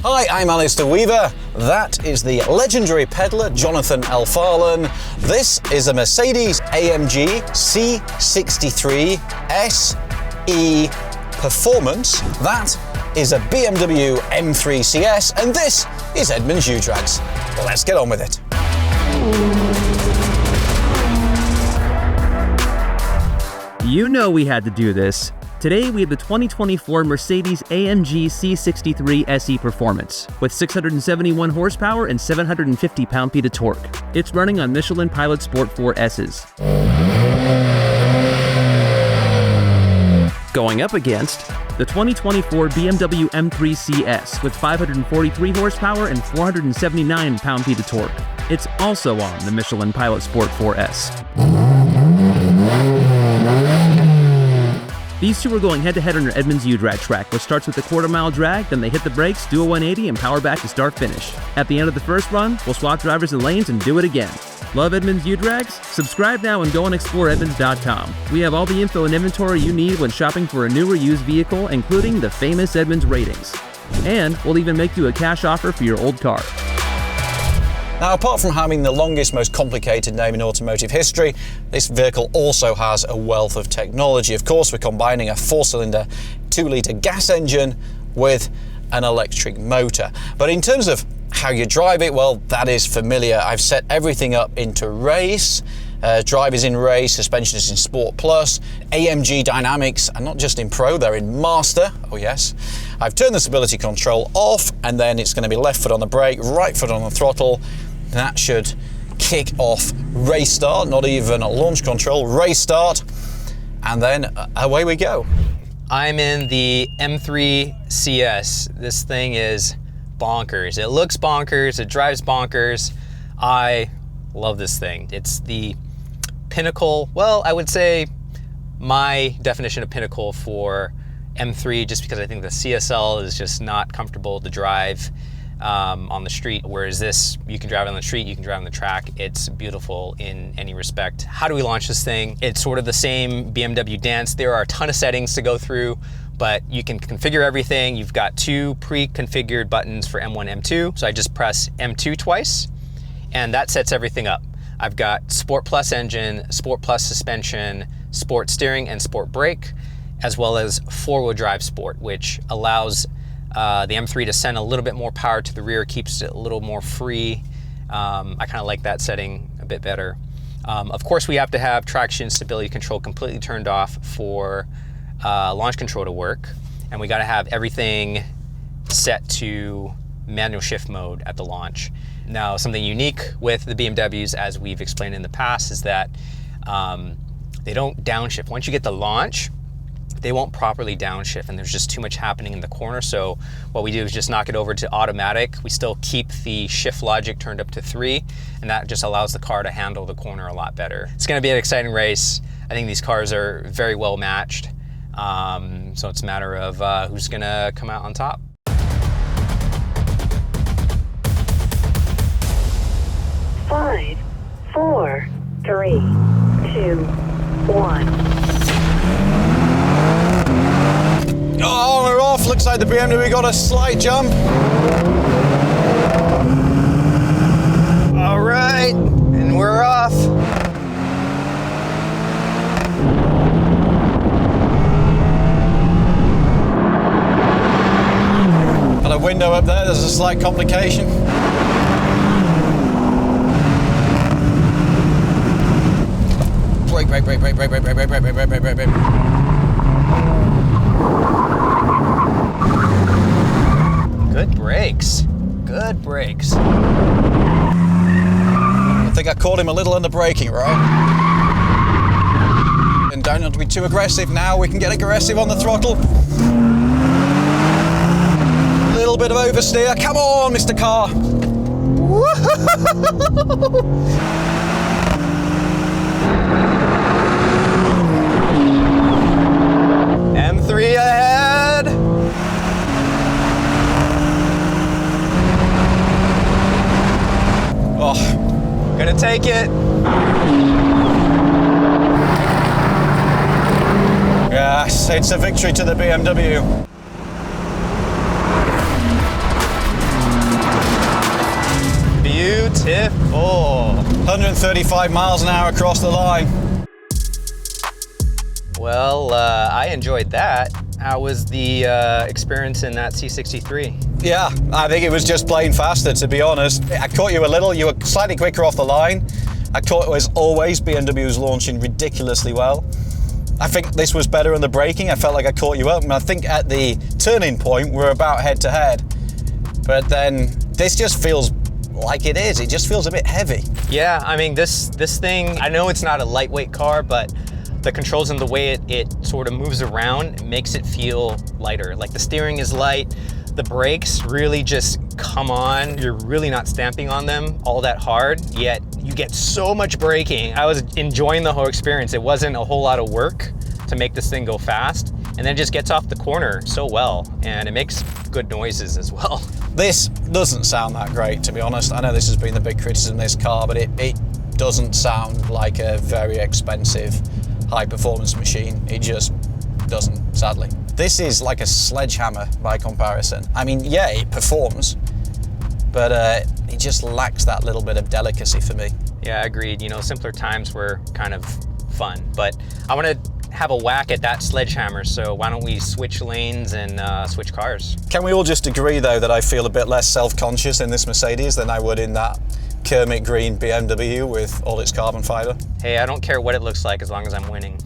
Hi, I'm Alistair Weaver. That is the legendary peddler, Jonathan Elfarlon. This is a Mercedes-AMG C63 SE Performance. That is a BMW M3 CS, and this is Edmunds U-Drags. Well, let's get on with it. You know we had to do this. Today we have the 2024 Mercedes-AMG C63 SE Performance with 671 horsepower and 750 pound-feet of torque. It's running on Michelin Pilot Sport 4S's. Going up against the 2024 BMW M3 CS with 543 horsepower and 479 pound-feet of torque. It's also on the Michelin Pilot Sport 4S. These two are going head-to-head on your Edmunds U-Drag track, which starts with a quarter-mile drag, then they hit the brakes, do a 180, and power back to start-finish. At the end of the first run, we'll swap drivers and lanes and do it again. Love Edmunds U-Drags? Subscribe now and go and explore Edmunds.com. We have all the info and inventory you need when shopping for a new or used vehicle, including the famous Edmunds ratings. And we'll even make you a cash offer for your old car. Now, apart from having the longest, most complicated name in automotive history, this vehicle also has a wealth of technology. Of course, we're combining a 4-cylinder, 2-litre gas engine with an electric motor. But in terms of how you drive it, well, that is familiar. I've set everything up into race. Drive is in race, suspension is in Sport Plus, AMG dynamics, and not just in Pro, they're in Master. Oh yes. I've turned the stability control off, and then it's going to be left foot on the brake, right foot on the throttle. That should kick off race start, not even a launch control, race start, and then away we go. I'm in the M3 CS. This thing is bonkers. It looks bonkers, it drives bonkers. I love this thing. It's the pinnacle, well, I would say my definition of pinnacle for M3, just because I think the CSL is just not comfortable to drive on the street, whereas this, you can drive on the street, you can drive on the track. It's beautiful in any respect. How do we launch this thing? It's sort of the same BMW dance. There are a ton of settings to go through, but you can configure everything. You've got 2 pre-configured buttons for M1, M2. So I just press M2 twice, and that sets everything up. I've got Sport Plus engine, Sport Plus suspension, Sport steering, and Sport brake, as well as 4-wheel drive Sport, which allows the M3 to send a little bit more power to the rear, keeps it a little more free. I kind of like that setting a bit better. Of course, we have to have traction stability control completely turned off for launch control to work, and we got to have everything set to manual shift mode at the launch. Now, something unique with the BMWs, as we've explained in the past, is that they don't downshift. Once you get the launch, they won't properly downshift, and there's just too much happening in the corner. So what we do is just knock it over to automatic. We still keep the shift logic turned up to 3, and that just allows the car to handle the corner a lot better. It's going to be an exciting race. I think these cars are very well matched. So it's a matter of who's going to come out on top. Five, 4, 3, 2, 1. Oh, we're off. Looks like the BMW got a slight jump. All right, and we're off. Got a window up there, there's a slight complication. Brake, brake, brake, brake, brake, brake, brake, brake, brake, brake, brake, brake, brake. Good brakes. Good brakes. I think I caught him a little under braking, right? And don't have to be too aggressive. Now we can get aggressive on the throttle. A little bit of oversteer. Come on, Mr. Car. M3 ahead. Oh, Gonna take it. Yes, it's a victory to the BMW. 135 miles an hour across the line. Well, I enjoyed that. How was the experience in that C63? Yeah, I think it was just plain faster, to be honest. I caught you a little, you were slightly quicker off the line. I caught, as always, BMW was launching ridiculously well. I think this was better in the braking. I felt like I caught you up, and I think at the turning point, we're about head to head. But then this just feels like it is. It just feels a bit heavy. Yeah, I mean, this thing, I know it's not a lightweight car, but the controls and the way it sort of moves around makes it feel lighter. Like the steering is light, the brakes really just come on. You're really not stamping on them all that hard, yet you get so much braking. I was enjoying the whole experience. It wasn't a whole lot of work to make this thing go fast, and then it just gets off the corner so well, and it makes good noises as well. This doesn't sound that great, to be honest. I know this has been the big criticism of this car, but it doesn't sound like a very expensive high-performance machine. It just doesn't, sadly. This is like a sledgehammer by comparison. I mean, yeah, it performs, but it just lacks that little bit of delicacy for me. Yeah, agreed. You know, simpler times were kind of fun, but I want to have a whack at that sledgehammer, so why don't we switch lanes and switch cars? Can we all just agree, though, that I feel a bit less self-conscious in this Mercedes than I would in that Kermit green BMW with all its carbon fiber? Hey, I don't care what it looks like as long as I'm winning.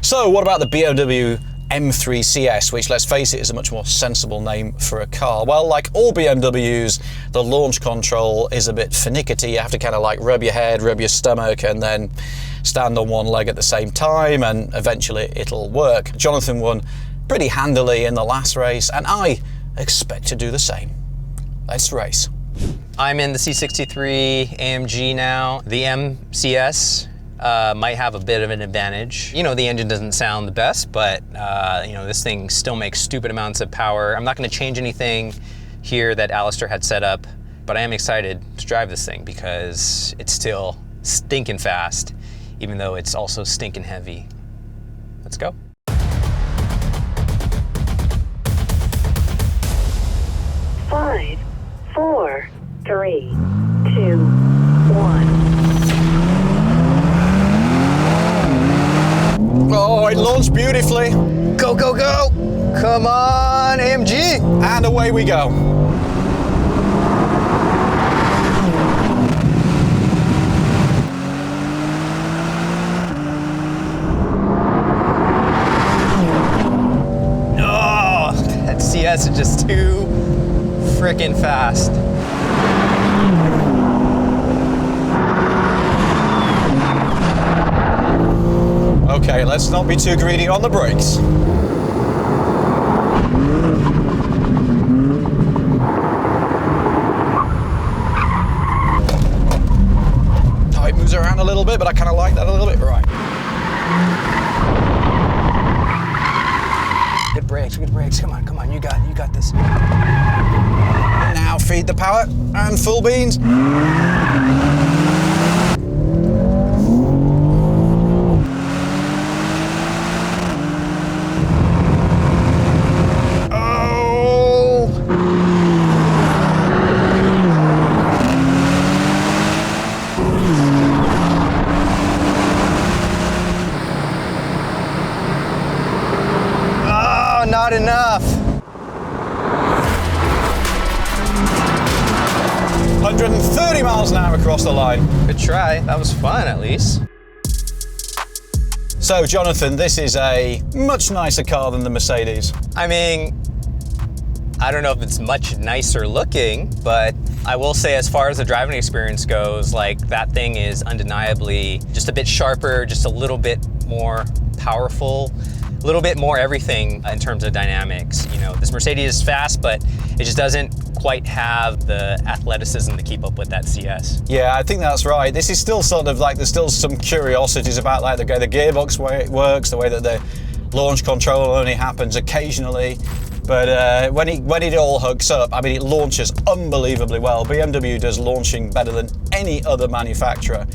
So what about the BMW M3 CS, which, let's face it, is a much more sensible name for a car? Well, like all BMWs, the launch control is a bit finicky. You have to kind of like rub your head, rub your stomach, and then stand on one leg at the same time, and eventually it'll work. Jonathan won pretty handily in the last race, and I expect to do the same. Let's race. I'm in the C63 AMG now. The MCS might have a bit of an advantage. You know, the engine doesn't sound the best, but you know, this thing still makes stupid amounts of power. I'm not going to change anything here that Alistair had set up, but I am excited to drive this thing because it's still stinking fast, even though it's also stinking heavy. Let's go. Five, four, three, two, one. Oh, it launched beautifully. Go, go, go! Come on, AMG! And away we go. Oh, that CS is just too frickin' fast. Okay, let's not be too greedy on the brakes. Oh, it moves around a little bit, but I kind of like that a little bit. Right. Good brakes, come on, you got this. Now feed the power and full beans. Not enough. 130 miles an hour across the line. Good try. That was fun, at least. So, Jonathan, this is a much nicer car than the Mercedes. I mean, I don't know if it's much nicer looking, but I will say as far as the driving experience goes, like that thing is undeniably just a bit sharper, just a little bit more powerful, a little bit more everything in terms of dynamics. You know, this Mercedes is fast, but it just doesn't quite have the athleticism to keep up with that CS. Yeah, I think that's right. This is still sort of like, there's still some curiosities about like the gearbox way it works, the way that the launch control only happens occasionally. But when it all hooks up, I mean, it launches unbelievably well. BMW does launching better than any other manufacturer.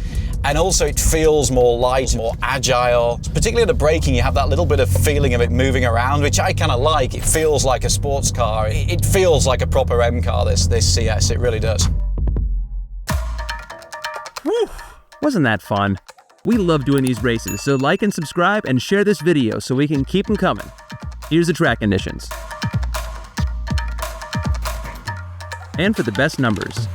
and also it feels more light, more agile. Particularly the braking, you have that little bit of feeling of it moving around, which I kind of like. It feels like a sports car. It feels like a proper M car, this CS, it really does. Whew. Wasn't that fun? We love doing these races, so like and subscribe and share this video so we can keep them coming. Here's the track conditions. And for the best numbers.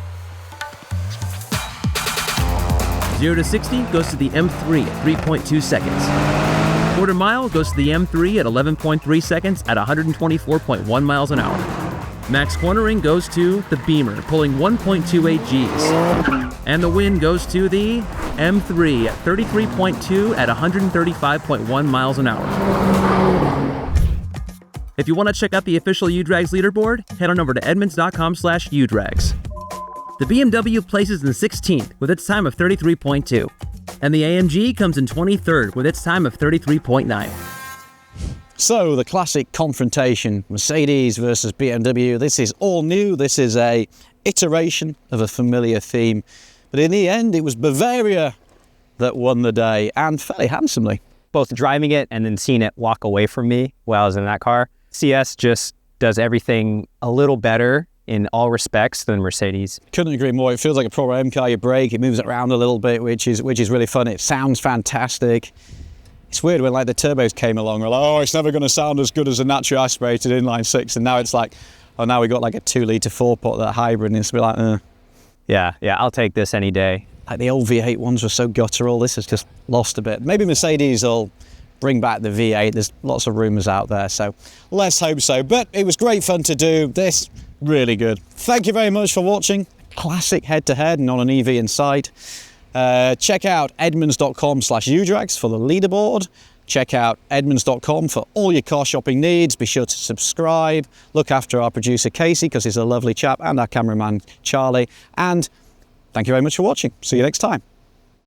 0 to 60 goes to the M3 at 3.2 seconds. Quarter mile goes to the M3 at 11.3 seconds at 124.1 miles an hour. Max cornering goes to the Bimmer, pulling 1.28 Gs. And the win goes to the M3 at 33.2 at 135.1 miles an hour. If you want to check out the official U-Drags leaderboard, head on over to edmunds.com/U-Drags. The BMW places in 16th with its time of 33.2, and the AMG comes in 23rd with its time of 33.9. So the classic confrontation, Mercedes versus BMW. This is all new. This is a iteration of a familiar theme. But in the end, it was Bavaria that won the day, and fairly handsomely. Both driving it and then seeing it walk away from me while I was in that car. CS just does everything a little better in all respects than Mercedes. Couldn't agree more. It feels like a proper M car. You brake, it moves it around a little bit, which is really fun. It sounds fantastic. It's weird when like the turbos came along, we're like, oh, it's never going to sound as good as a naturally aspirated inline six, and now it's like, oh, now we got like a 2-litre 4-pot, that hybrid, and it's like, Yeah, I'll take this any day. Like the old V8 ones were so guttural. This has just lost a bit. Maybe Mercedes will bring back the V8. There's lots of rumours out there, so let's hope so. But it was great fun to do this. Really good. Thank you very much for watching. Classic head-to-head and on an EV in sight. Check out edmunds.com/U-Drags for the leaderboard. Check out edmunds.com for all your car shopping needs. Be sure to subscribe. Look after our producer Casey because he's a lovely chap, and our cameraman Charlie. And thank you very much for watching. See you next time.